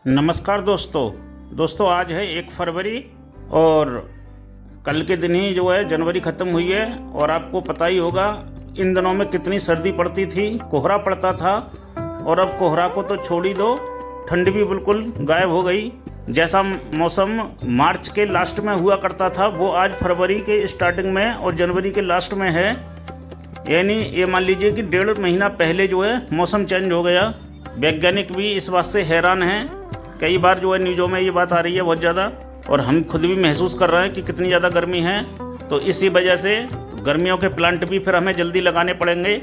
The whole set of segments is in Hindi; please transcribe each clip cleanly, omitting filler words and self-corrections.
नमस्कार दोस्तों आज है 1 फरवरी और कल के दिन ही जो है जनवरी ख़त्म हुई है। और आपको पता ही होगा इन दिनों में कितनी सर्दी पड़ती थी, कोहरा पड़ता था। और अब कोहरा को तो छोड़ ही दो, ठंड भी बिल्कुल गायब हो गई। जैसा मौसम मार्च के लास्ट में हुआ करता था वो आज फरवरी के स्टार्टिंग में और जनवरी के लास्ट में है। यानी ये मान लीजिए कि 1.5 महीना पहले जो है मौसम चेंज हो गया। वैज्ञानिक भी इस बात से हैरान हैं। कई बार जो है न्यूज़ों में ये बात आ रही है बहुत ज़्यादा, और हम खुद भी महसूस कर रहे हैं कि कितनी ज़्यादा गर्मी है। तो इसी वजह से गर्मियों के प्लांट भी फिर हमें जल्दी लगाने पड़ेंगे।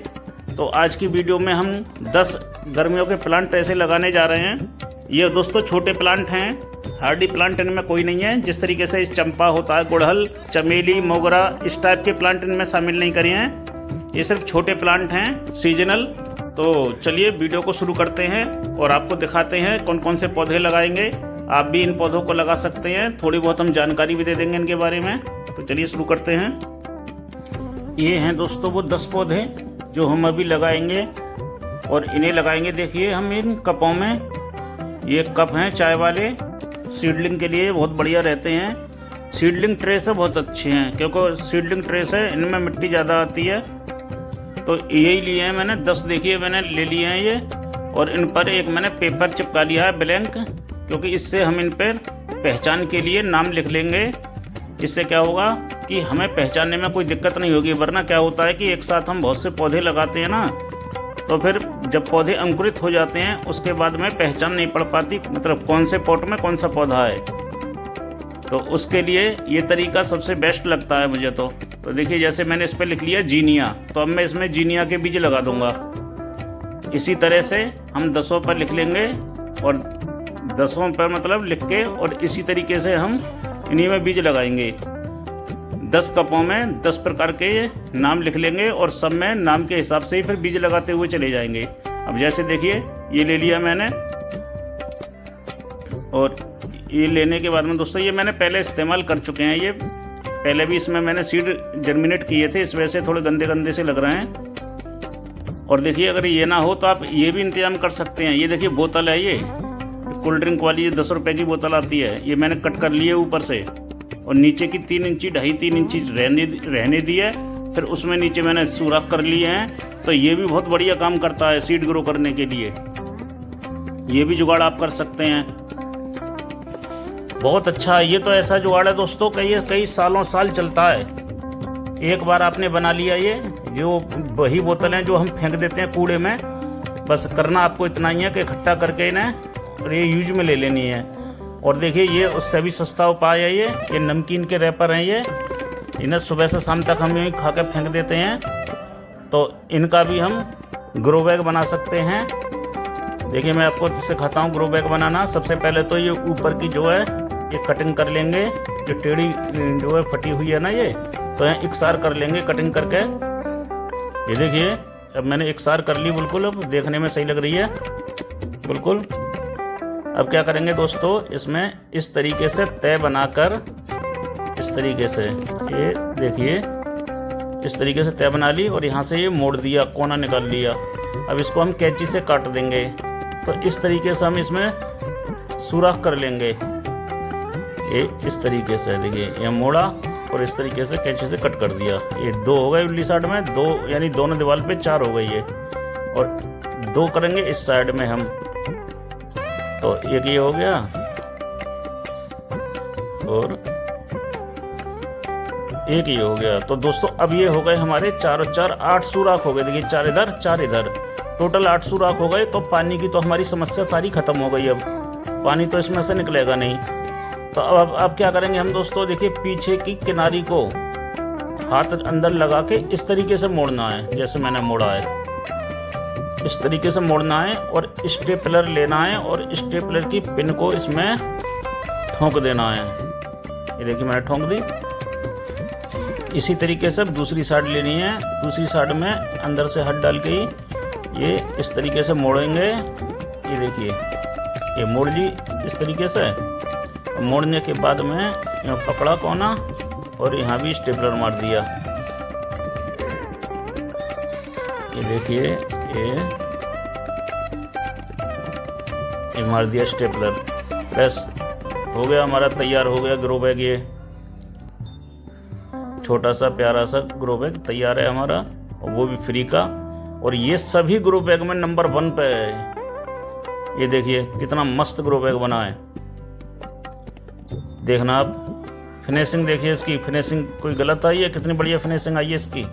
तो आज की वीडियो में हम 10 गर्मियों के प्लांट ऐसे लगाने जा रहे हैं। ये दोस्तों छोटे प्लांट हैं, हार्डी प्लांट इनमें कोई नहीं है। जिस तरीके से चंपा होता है, गुड़हल, चमेली, मोगरा, इस टाइप के प्लांट इनमें शामिल नहीं करे हैं। ये सिर्फ छोटे प्लांट हैं, सीजनल। तो चलिए वीडियो को शुरू करते हैं और आपको दिखाते हैं कौन कौन से पौधे लगाएंगे। आप भी इन पौधों को लगा सकते हैं, थोड़ी बहुत हम जानकारी भी दे देंगे इनके बारे में। तो चलिए शुरू करते हैं। ये हैं दोस्तों वो 10 पौधे जो हम अभी लगाएंगे और इन्हें लगाएंगे। देखिए हम इन कपों में, ये कप हैं चाय वाले, सीडलिंग के लिए बहुत बढ़िया रहते हैं। सीडलिंग ट्रे से बहुत अच्छे हैं क्योंकि सीडलिंग ट्रे से इनमें मिट्टी ज़्यादा आती है। तो यही लिए हैं मैंने 10, देखिए मैंने ले लिए हैं ये। और इन पर एक मैंने पेपर चिपका लिया है ब्लैंक, क्योंकि इससे हम इन पर पहचान के लिए नाम लिख लेंगे। इससे क्या होगा कि हमें पहचानने में कोई दिक्कत नहीं होगी। वरना क्या होता है कि एक साथ हम बहुत से पौधे लगाते हैं ना, तो फिर जब पौधे अंकुरित हो जाते हैं उसके बाद में पहचान नहीं पड़ पाती, मतलब कौन से पॉट में कौन सा पौधा है। तो उसके लिए ये तरीका सबसे बेस्ट लगता है मुझे। तो देखिए जैसे मैंने इस पर लिख लिया जीनिया, तो अब मैं इसमें जीनिया के बीज लगा दूंगा। इसी तरह से हम 10 पर लिख लेंगे और 10 पर मतलब लिख के, और इसी तरीके से हम इन्हीं में बीज लगाएंगे। 10 कपों में 10 प्रकार के नाम लिख लेंगे और सब में नाम के हिसाब से ही फिर बीज लगाते हुए चले जाएंगे। अब जैसे देखिए ये ले लिया मैंने, और ये लेने के बाद में दोस्तों ये मैंने पहले इस्तेमाल कर चुके हैं। ये पहले भी इसमें मैंने सीड जर्मिनेट किए थे, इस वजह से थोड़े गंदे गंदे से लग रहे हैं। और देखिए अगर ये ना हो तो आप ये भी इंतजाम कर सकते हैं। ये देखिए बोतल है, ये कोल्ड ड्रिंक वाली 10 रुपये की बोतल आती है, ये मैंने कट कर ली है ऊपर से, और नीचे की 3 इंची 2.5-3 इंची रहने दी है। फिर उसमें नीचे मैंने सुराख कर लिए हैं। तो ये भी बहुत बढ़िया काम करता है सीड ग्रो करने के लिए। ये भी जुगाड़ आप कर सकते हैं, बहुत अच्छा है। ये तो ऐसा जुगाड़ है दोस्तों कई सालों साल चलता है। एक बार आपने बना लिया, ये जो वही बोतल हैं जो हम फेंक देते हैं कूड़े में, बस करना आपको इतना ही है कि इकट्ठा करके इन्हें और ये यूज में ले लेनी है। और देखिए ये उससे भी सस्ता उपाय है। ये नमकीन के रैपर हैं, ये इन्हें सुबह से शाम तक हम यहीं खा के फेंक देते हैं। तो इनका भी हम ग्रो बैग बना सकते हैं। देखिए मैं आपको सिखाता हूँ ग्रो बैग बनाना। सबसे पहले तो ये ऊपर की जो है ये कटिंग कर लेंगे, जो टेढ़ी जो है फटी हुई है ना, ये तो यहाँ इकसार कर लेंगे कटिंग करके। ये देखिए अब मैंने इकसार कर ली बिल्कुल, अब देखने में सही लग रही है बिल्कुल। अब क्या करेंगे दोस्तों, इसमें इस तरीके से तय बनाकर, इस तरीके से ये देखिए इस तरीके से तय बना ली और यहाँ से ये मोड़ दिया, कोना निकाल लिया। अब इसको हम कैंची से काट देंगे। तो इस तरीके से हम इसमें सुराख कर लेंगे। ये इस तरीके से देखिए ये मोड़ा और इस तरीके से कैंची से कट कर दिया। ये 2 हो गए उल्ली साइड में, 2 यानी दोनों दीवार पे 4 हो गई ये, और 2 करेंगे इस साइड में हम। तो एक ये हो गया और एक ये हो गया। तो दोस्तों अब ये हो गए हमारे 4 और 4 8 सुराख हो गए। देखिए 4 इधर 4 इधर, टोटल 8 सुराख हो गए। तो पानी की तो हमारी समस्या सारी खत्म हो गई। अब पानी तो इसमें से निकलेगा नहीं। तो अब क्या करेंगे हम दोस्तों, देखिए पीछे की किनारी को हाथ अंदर लगा के इस तरीके से मोड़ना है, जैसे मैंने मोड़ा है इस तरीके से मोड़ना है। और स्टेपलर लेना है और स्टेपलर की पिन को इसमें ठोंक देना है। ये देखिए मैंने ठोंक दी। इसी तरीके से दूसरी साइड लेनी है। दूसरी साइड में अंदर से हाथ डाल के ये इस तरीके से मोड़ेंगे। ये देखिए ये मोड़ ली इस तरीके से। मोड़ने के बाद में यहाँ पकड़ा कोना और यहाँ भी स्टेपलर मार दिया। ये देखिए ये एक मार दिया स्टेपलर। बस हो गया हमारा, तैयार हो गया ग्रो बैग। ये छोटा सा प्यारा सा ग्रो बैग तैयार है हमारा, और वो भी फ्री का। और ये सभी ग्रो बैग में नंबर 1 पे है। ये देखिए कितना मस्त ग्रो बैग बना है, देखना आप। फिनिशिंग देखिए इसकी, फिनिशिंग कोई गलत आई है? कितनी बढ़िया फिनिशिंग आई है इसकी।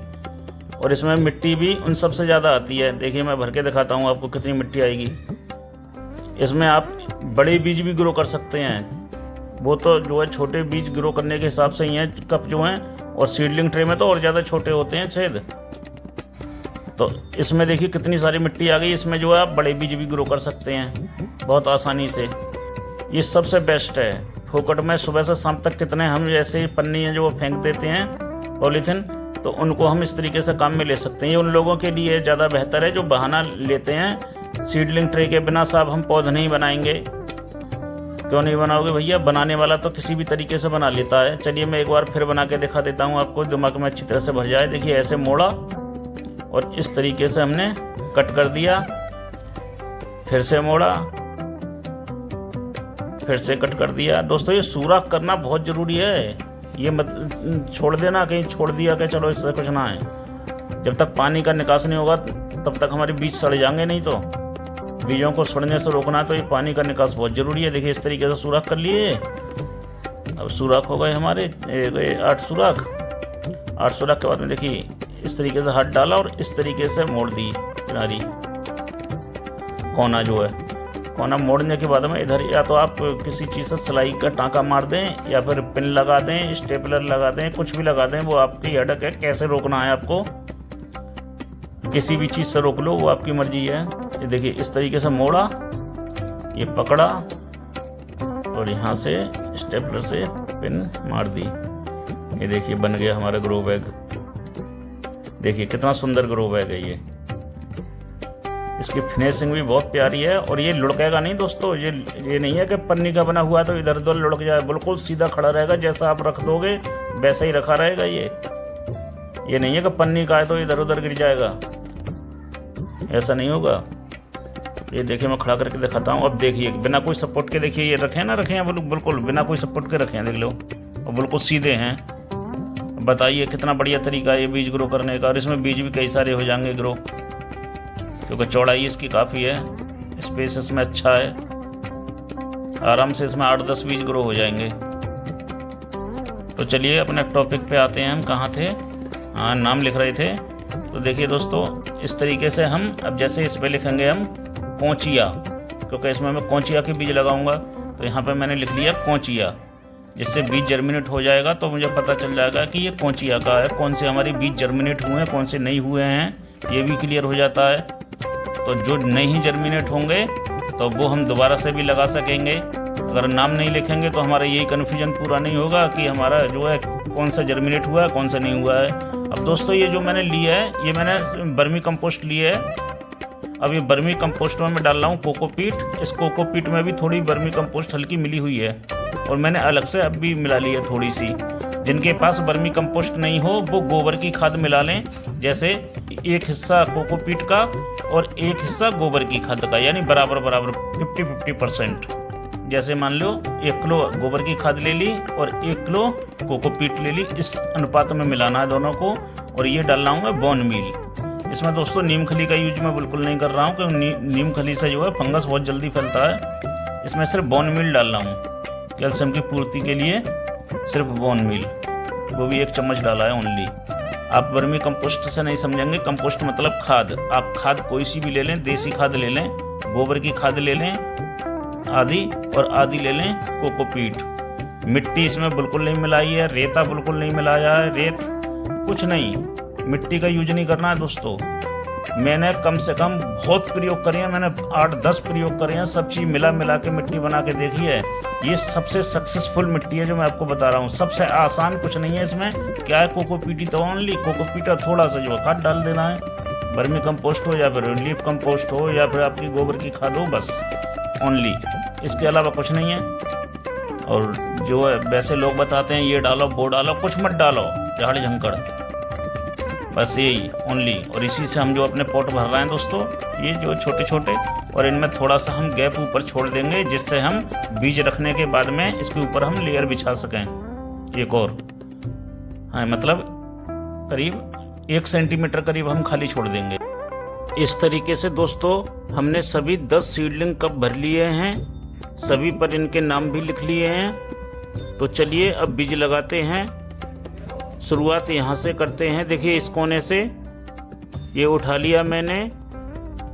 और इसमें मिट्टी भी उन सब से ज़्यादा आती है। देखिए मैं भर के दिखाता हूँ आपको कितनी मिट्टी आएगी। इसमें आप बड़े बीज भी ग्रो कर सकते हैं, वो तो जो है छोटे बीज ग्रो करने के हिसाब से ही हैं कप जो हैं, और सीडलिंग ट्रे में तो और ज़्यादा छोटे होते हैं छेद। तो इसमें देखिए कितनी सारी मिट्टी आ गई। इसमें जो है आप बड़े बीज भी ग्रो कर सकते हैं बहुत आसानी से। ये सबसे बेस्ट है। फोकट में सुबह से शाम तक कितने हम ऐसे पन्नी हैं जो वो फेंक देते हैं पॉलीथिन, तो उनको हम इस तरीके से काम में ले सकते हैं। ये उन लोगों के लिए ज़्यादा बेहतर है जो बहाना लेते हैं सीडलिंग ट्रे के बिना साहब हम पौधे नहीं बनाएंगे। क्यों नहीं बनाओगे भैया? बनाने वाला तो किसी भी तरीके से बना लेता है। चलिए मैं एक बार फिर बना के दिखा देता हूँ आपको, दिमाग में अच्छी तरह से भर जाए। देखिए ऐसे मोड़ा और इस तरीके से हमने कट कर दिया, फिर से मोड़ा, फिर से कट कर दिया। दोस्तों ये सुराख करना बहुत ज़रूरी है। ये मत छोड़ देना, कहीं छोड़ दिया कि चलो इससे कुछ ना है। जब तक पानी का निकास नहीं होगा तब तक हमारे बीज सड़ जाएंगे। नहीं तो बीजों को सड़ने से रोकना तो ये पानी का निकास बहुत ज़रूरी है। देखिए इस तरीके से सुराख कर लिए। अब सुराख हो गए हमारे 8 सुराख। 8 सुराख के बाद में देखिए इस तरीके से हाथ डाला और इस तरीके से मोड़ दी किनारी, कोना जो है। कोना मोड़ने के बाद में इधर या तो आप किसी चीज़ से सिलाई का टाँका मार दें, या फिर पिन लगा दें, स्टेपलर लगा दें, कुछ भी लगा दें, वो आपकी अटक है। कैसे रोकना है आपको, किसी भी चीज़ से रोक लो, वो आपकी मर्जी है। ये देखिए इस तरीके से मोड़ा, ये पकड़ा और यहाँ से स्टेपलर से पिन मार दी। ये देखिए बन गया हमारा ग्रो बैग। देखिए कितना सुंदर ग्रो बैग है ये। इसकी फिनिशिंग भी बहुत प्यारी है, और ये लुढ़केगा नहीं दोस्तों। ये नहीं है कि पन्नी का बना हुआ तो इधर उधर लुढ़क जाए, बिल्कुल सीधा खड़ा रहेगा। जैसा आप रख दोगे वैसा ही रखा रहेगा। ये नहीं है कि पन्नी का है तो इधर उधर गिर जाएगा, ऐसा नहीं होगा। ये देखिए मैं खड़ा करके दिखाता हूँ। अब देखिए बिना कोई सपोर्ट के, देखिए ये रखे हैं बिल्कुल बिना कोई सपोर्ट के रखे हैं, देख लो, और बिल्कुल सीधे हैं। बताइए कितना बढ़िया तरीका है ये बीज ग्रो करने का। और इसमें बीज भी कई सारे हो जाएंगे ग्रो, क्योंकि चौड़ाई इसकी काफ़ी है, स्पेस इसमें अच्छा है। आराम से इसमें 8-10 बीज ग्रो हो जाएंगे। तो चलिए अपने टॉपिक पे आते हैं। हम कहाँ थे? हाँ, नाम लिख रहे थे। तो देखिए दोस्तों इस तरीके से हम अब जैसे इस पर लिखेंगे हम कौचिया, क्योंकि इसमें मैं कौचिया के बीज लगाऊंगा। तो यहाँ पे मैंने लिख लिया कौचिया, जिससे बीज जर्मिनेट हो जाएगा। तो मुझे पता चल जाएगा कि ये कौचिया का है, कौन से हमारे बीज जर्मिनेट हुए हैं, कौन से नहीं हुए हैं, ये भी क्लियर हो जाता है। तो जो नहीं जर्मिनेट होंगे तो वो हम दोबारा से भी लगा सकेंगे। अगर नाम नहीं लिखेंगे तो हमारा यही कन्फ्यूजन पूरा नहीं होगा कि हमारा जो है कौन सा जर्मिनेट हुआ है, कौन सा नहीं हुआ है। अब दोस्तों ये जो मैंने लिया है, ये मैंने बर्मी कंपोस्ट लिया है। अब ये बर्मी कंपोस्ट में मैं डाल रहा हूँ कोकोपीट। इस कोकोपीट में भी थोड़ी बर्मी कंपोस्ट हल्की मिली हुई है, और मैंने अलग से अब भी मिला ली है थोड़ी सी। जिनके पास बर्मी कंपोस्ट नहीं हो वो गोबर की खाद मिला लें। जैसे एक हिस्सा कोकोपीट का और एक हिस्सा गोबर की खाद का, यानी बराबर 50-50%। जैसे मान लो 1 किलो गोबर की खाद ले ली और 1 किलो कोकोपीट ले ली, इस अनुपात में मिलाना है दोनों को। और ये डाल रहा हूँ मैं बोन मील। इसमें दोस्तों नीम खली का यूज मैं बिल्कुल नहीं कर रहा हूँ, क्योंकि नीम खली से जो है फंगस बहुत जल्दी फैलता है। इसमें सिर्फ बोन मील डाल रहा हूँ कैल्शियम की पूर्ति के लिए, सिर्फ बोन मील, वो भी 1 चम्मच डाला है ओनली। आप वर्मी कंपोस्ट से नहीं समझेंगे। कंपोस्ट मतलब खाद। आप खाद कोई सी भी ले लें, देसी खाद ले लें, गोबर की खाद ले लें आधी, और आधी ले लें कोकोपीट। मिट्टी इसमें बिल्कुल नहीं मिलाई है, रेता बिल्कुल नहीं मिलाया है, रेत कुछ नहीं, मिट्टी का यूज नहीं करना है दोस्तों। मैंने कम से कम बहुत प्रयोग करे हैं, मैंने 8-10 प्रयोग करे हैं, सब चीज़ मिला के मिट्टी बना के देखी है। ये सबसे सक्सेसफुल मिट्टी है जो मैं आपको बता रहा हूँ। सबसे आसान कुछ नहीं है इसमें। क्या है, कोकोपीट ही तो ओनली कोकोपीट, थोड़ा सा जो खाद डाल देना है, वर्मी कंपोस्ट हो या फिर लीफ कंपोस्ट हो या फिर आपकी गोबर की खाद हो, बस ओनली, इसके अलावा कुछ नहीं है। और जो है वैसे लोग बताते हैं ये डालो वो डालो, कुछ मत डालो, झाड़ झंकड़, बस यही ओनली। और इसी से हम जो अपने पॉट भर रहे हैं दोस्तों, ये जो छोटे छोटे, और इनमें थोड़ा सा हम गैप ऊपर छोड़ देंगे, जिससे हम बीज रखने के बाद में इसके ऊपर हम लेयर बिछा सकें एक और। हाँ, मतलब करीब 1 सेंटीमीटर करीब हम खाली छोड़ देंगे। इस तरीके से दोस्तों हमने सभी 10 सीडलिंग कप भर लिए हैं, सभी पर इनके नाम भी लिख लिए हैं। तो चलिए अब बीज लगाते हैं। शुरुआत यहाँ से करते हैं। देखिए इस कोने से ये उठा लिया मैंने,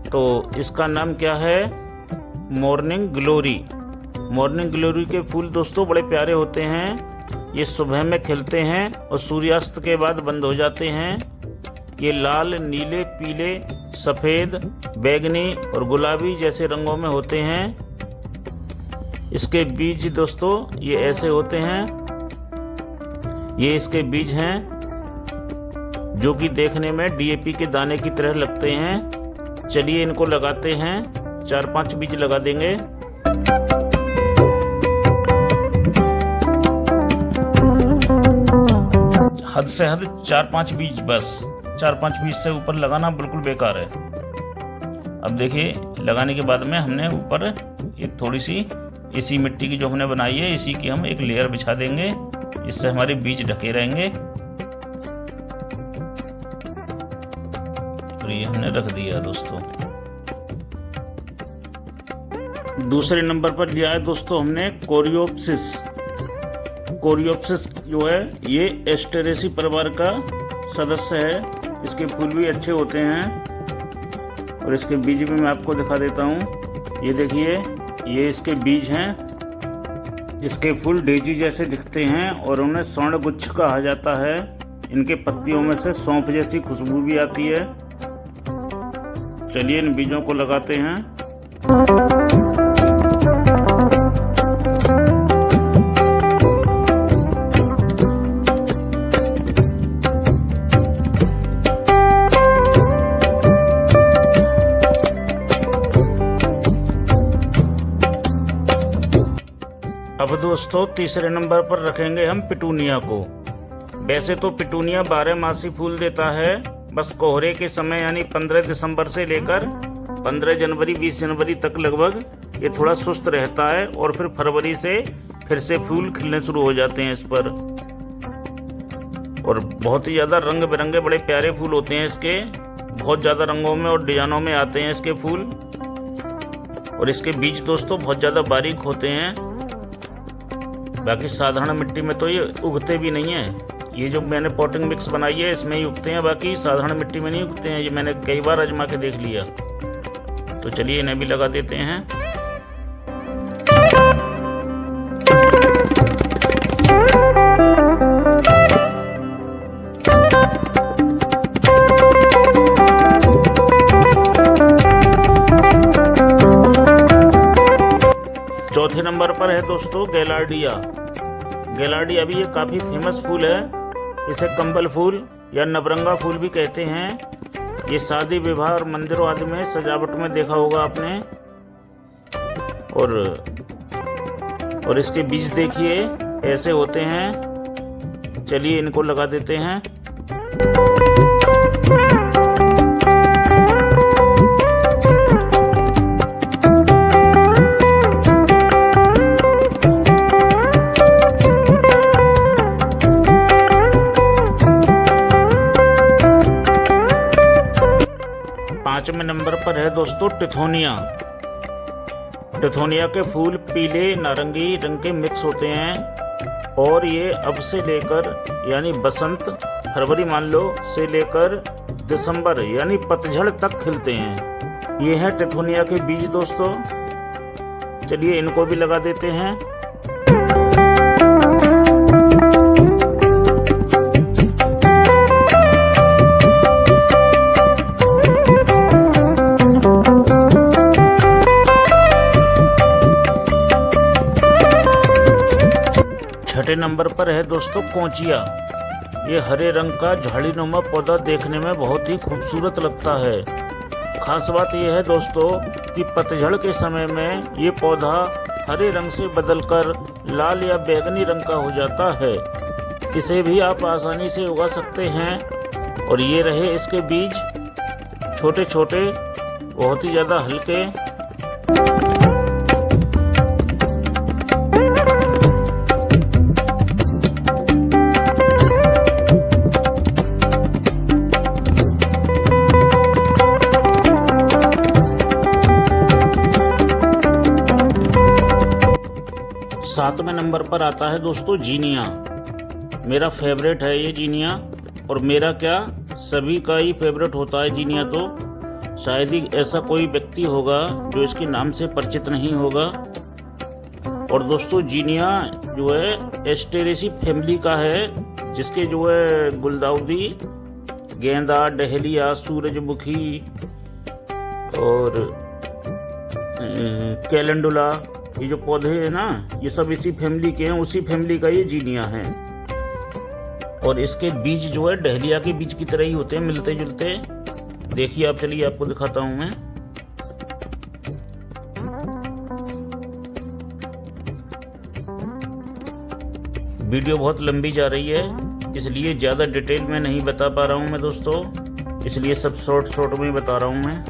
तो इसका नाम क्या है, मॉर्निंग ग्लोरी। मॉर्निंग ग्लोरी के फूल दोस्तों बड़े प्यारे होते हैं। ये सुबह में खिलते हैं और सूर्यास्त के बाद बंद हो जाते हैं। ये लाल, नीले, पीले, सफ़ेद, बैगनी और गुलाबी जैसे रंगों में होते हैं। इसके बीज दोस्तों ये ऐसे होते हैं। ये इसके बीज हैं जो कि देखने में डीएपी के दाने की तरह लगते हैं। चलिए इनको लगाते हैं। 4-5 बीज लगा देंगे। हद से हद 4-5 बीज, बस 4-5 बीज से ऊपर लगाना बिल्कुल बेकार है। अब देखिए लगाने के बाद में हमने ऊपर एक थोड़ी सी इसी मिट्टी की जो हमने बनाई है, इसी की हम एक लेयर बिछा देंगे, इससे हमारे बीज ढके रहेंगे। और ये हमने रख दिया दोस्तों। दूसरे नंबर पर लिया है दोस्तों हमने कोरियोप्सिस। कोरियोप्सिस जो है ये एस्टेरेसी परिवार का सदस्य है। इसके फूल भी अच्छे होते हैं और इसके बीज भी मैं आपको दिखा देता हूँ। ये देखिए, ये इसके बीज हैं। इसके फूल डेजी जैसे दिखते हैं और उन्हें स्वर्णगुच्छ कहा जाता है। इनके पत्तियों में से सौंफ जैसी खुशबू भी आती है। चलिए इन बीजों को लगाते हैं। अब दोस्तों तीसरे नंबर पर रखेंगे हम पिटूनिया को। वैसे तो पिटूनिया 12 फूल देता है, बस कोहरे के समय यानी 15 दिसंबर से लेकर 15 जनवरी 20 जनवरी तक लगभग ये थोड़ा सुस्त रहता है और फिर फरवरी से फिर से फूल खिलने शुरू हो जाते हैं इस पर। और बहुत ही ज़्यादा रंग बिरंगे बड़े प्यारे फूल होते हैं इसके, बहुत ज़्यादा रंगों में और डिजाइनों में आते हैं इसके फूल। और इसके बीज दोस्तों बहुत ज़्यादा बारीक होते हैं। बाकी साधारण मिट्टी में तो ये उगते भी नहीं हैं। ये जो मैंने पॉटिंग मिक्स बनाई है इसमें ही उगते हैं, बाकी साधारण मिट्टी में नहीं उगते हैं। ये मैंने कई बार आजमा के देख लिया। तो चलिए इन्हें भी लगा देते हैं। चौथे नंबर पर है दोस्तों गैलार्डिया। गैलार्डिया भी ये काफ़ी फेमस फूल है। इसे कंबल फूल या नवरंगा फूल भी कहते हैं। ये शादी विवाह और मंदिरों आदि में सजावट में देखा होगा आपने। और इसके बीज देखिए ऐसे होते हैं। चलिए इनको लगा देते हैं। 5वें नंबर पर है दोस्तों टिथोनिया। टिथोनिया के फूल पीले नारंगी रंग के मिक्स होते हैं और ये अब से लेकर यानी बसंत फरवरी मान लो से लेकर दिसंबर यानी पतझड़ तक खिलते हैं। ये है टिथोनिया के बीज दोस्तों। चलिए इनको भी लगा देते हैं। छठे नंबर पर है दोस्तों कोचिया। ये हरे रंग का झाड़ीनुमा पौधा देखने में बहुत ही खूबसूरत लगता है। खास बात यह है दोस्तों कि पतझड़ के समय में ये पौधा हरे रंग से बदलकर लाल या बैंगनी रंग का हो जाता है। इसे भी आप आसानी से उगा सकते हैं और ये रहे इसके बीज, छोटे छोटे, बहुत ही ज़्यादा हल्के। 7वें नंबर पर आता है दोस्तों जीनिया। मेरा फेवरेट है ये जीनिया, और मेरा क्या सभी का ही फेवरेट होता है जीनिया। तो शायद ही ऐसा कोई व्यक्ति होगा जो इसके नाम से परिचित नहीं होगा। और दोस्तों जीनिया जो है एस्टेरेसी फैमिली का है, जिसके जो है गुलदाउदी, गेंदा, डहेलिया, सूरजमुखी और कैलेंडुला, ये जो पौधे हैं ना, ये सब इसी फैमिली के हैं। उसी फैमिली का ये जीनिया है। और इसके बीज जो है डहेलिया के बीज की तरह ही होते हैं, मिलते जुलते। देखिए आप, चलिए आपको दिखाता हूं मैं। वीडियो बहुत लंबी जा रही है, इसलिए ज़्यादा डिटेल में नहीं बता पा रहा हूं मैं दोस्तों, इसलिए सब शॉर्ट में बता रहा हूं मैं।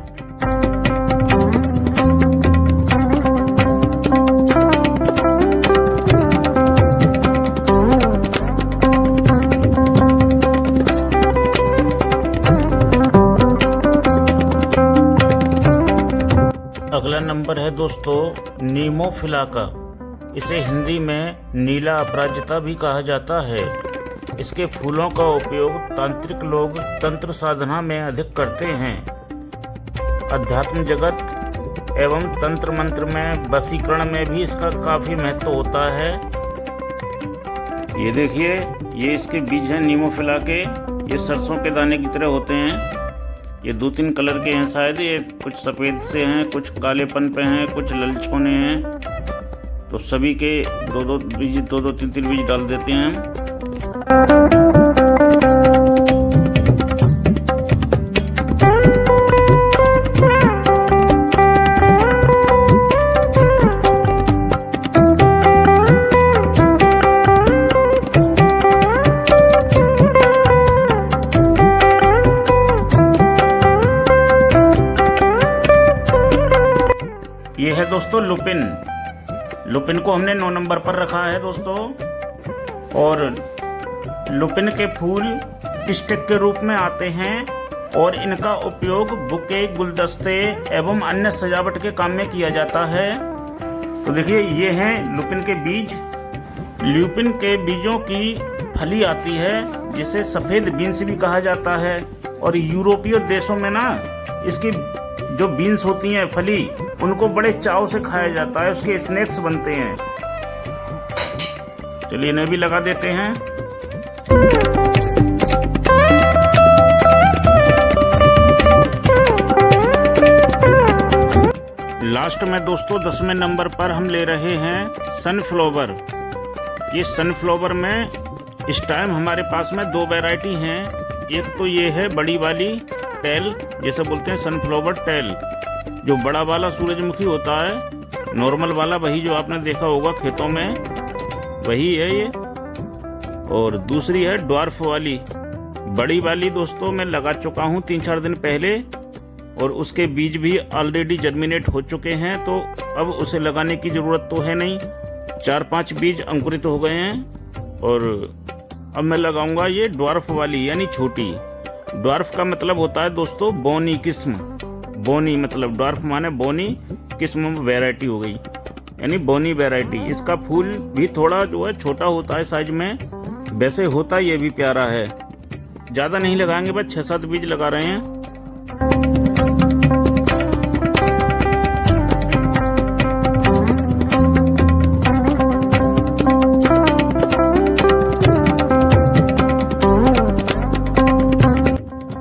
अगला नंबर है दोस्तों नीमोफिला का। इसे हिंदी में नीला अपराजिता भी कहा जाता है। इसके फूलों का उपयोग तांत्रिक लोग तंत्र साधना में अधिक करते हैं। अध्यात्म जगत एवं तंत्र मंत्र में वशीकरण में भी इसका काफी महत्व होता है। ये देखिए, ये इसके बीज हैं नीमोफिला के। ये सरसों के दाने की तरह होते हैं। ये 2-3 कलर के हैं शायद। ये कुछ सफ़ेद से हैं, कुछ कालेपन पे हैं, कुछ ललछोने हैं। तो सभी के 2-2 बीज, 2-2, 3-3 बीज डाल देते हैं हम। ये है दोस्तों लुपिन। लुपिन को हमने 9 नंबर पर रखा है दोस्तों। और लुपिन के फूल स्टिक के रूप में आते हैं और इनका उपयोग बुके, गुलदस्ते एवं अन्य सजावट के काम में किया जाता है। तो देखिए, ये हैं लुपिन के बीज। लुपिन के बीजों की फली आती है, जिसे सफ़ेद बीन्स भी कहा जाता है। और यूरोपीय देशों में ना इसकी जो बीन्स होती हैं फली, उनको बड़े चाव से खाया जाता है। उसके स्नैक्स बनते हैं। चलिए इन्हें भी लगा देते हैं। लास्ट में दोस्तों 10वें नंबर पर हम ले रहे हैं सनफ्लावर। ये सनफ्लावर में इस टाइम हमारे पास में 2 वैरायटी हैं। एक तो ये है बड़ी वाली टेल, जैसे बोलते हैं सनफ्लावर टेल, जो बड़ा वाला सूरजमुखी होता है। नॉर्मल वाला वही जो आपने देखा होगा खेतों में, वही है ये। और दूसरी है ड्वार्फ वाली। बड़ी वाली दोस्तों मैं लगा चुका हूँ 3-4 दिन पहले, और उसके बीज भी ऑलरेडी जर्मिनेट हो चुके हैं। तो अब उसे लगाने की ज़रूरत तो है नहीं। 4-5 बीज अंकुरित हो गए हैं। और अब मैं लगाऊंगा ये ड्वार्फ वाली, यानी छोटी। ड्वार्फ का मतलब होता है दोस्तों बोनी किस्म। बोनी मतलब ड्वार्फ माने बोनी, किस्म वैरायटी हो गई, यानी बोनी वैरायटी। इसका फूल भी थोड़ा जो है छोटा होता है साइज में। वैसे होता ये भी प्यारा है। ज़्यादा नहीं लगाएंगे, बस 6-7 बीज लगा रहे हैं।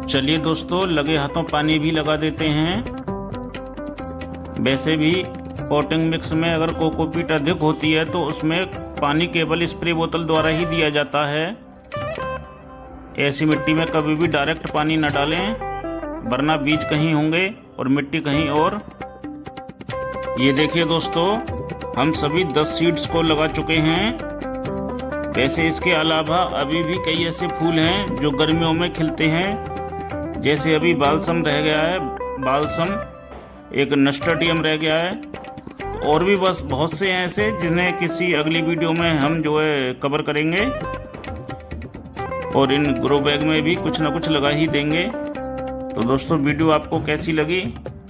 चलिए दोस्तों, लगे हाथों पानी भी लगा देते हैं। वैसे भी पॉटिंग मिक्स में अगर कोकोपीट अधिक होती है तो उसमें पानी केवल स्प्रे बोतल द्वारा ही दिया जाता है। ऐसी मिट्टी में कभी भी डायरेक्ट पानी न डालें, वरना बीज कहीं होंगे और मिट्टी कहीं और। ये देखिए दोस्तों, हम सभी 10 सीड्स को लगा चुके हैं। वैसे इसके अलावा अभी भी कई ऐसे फूल हैं जो गर्मियों में खिलते हैं, जैसे अभी बालसम रह गया है, बालसम, एक नस्टर्टियम रह गया है, और भी बस बहुत से हैं ऐसे जिन्हें किसी अगली वीडियो में हम जो है कवर करेंगे, और इन ग्रो बैग में भी कुछ ना कुछ लगा ही देंगे। तो दोस्तों वीडियो आपको कैसी लगी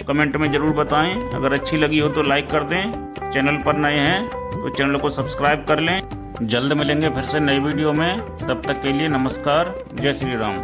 कमेंट में ज़रूर बताएं। अगर अच्छी लगी हो तो लाइक कर दें, चैनल पर नए हैं तो चैनल को सब्सक्राइब कर लें। जल्द मिलेंगे फिर से नई वीडियो में, तब तक के लिए नमस्कार, जय श्री राम।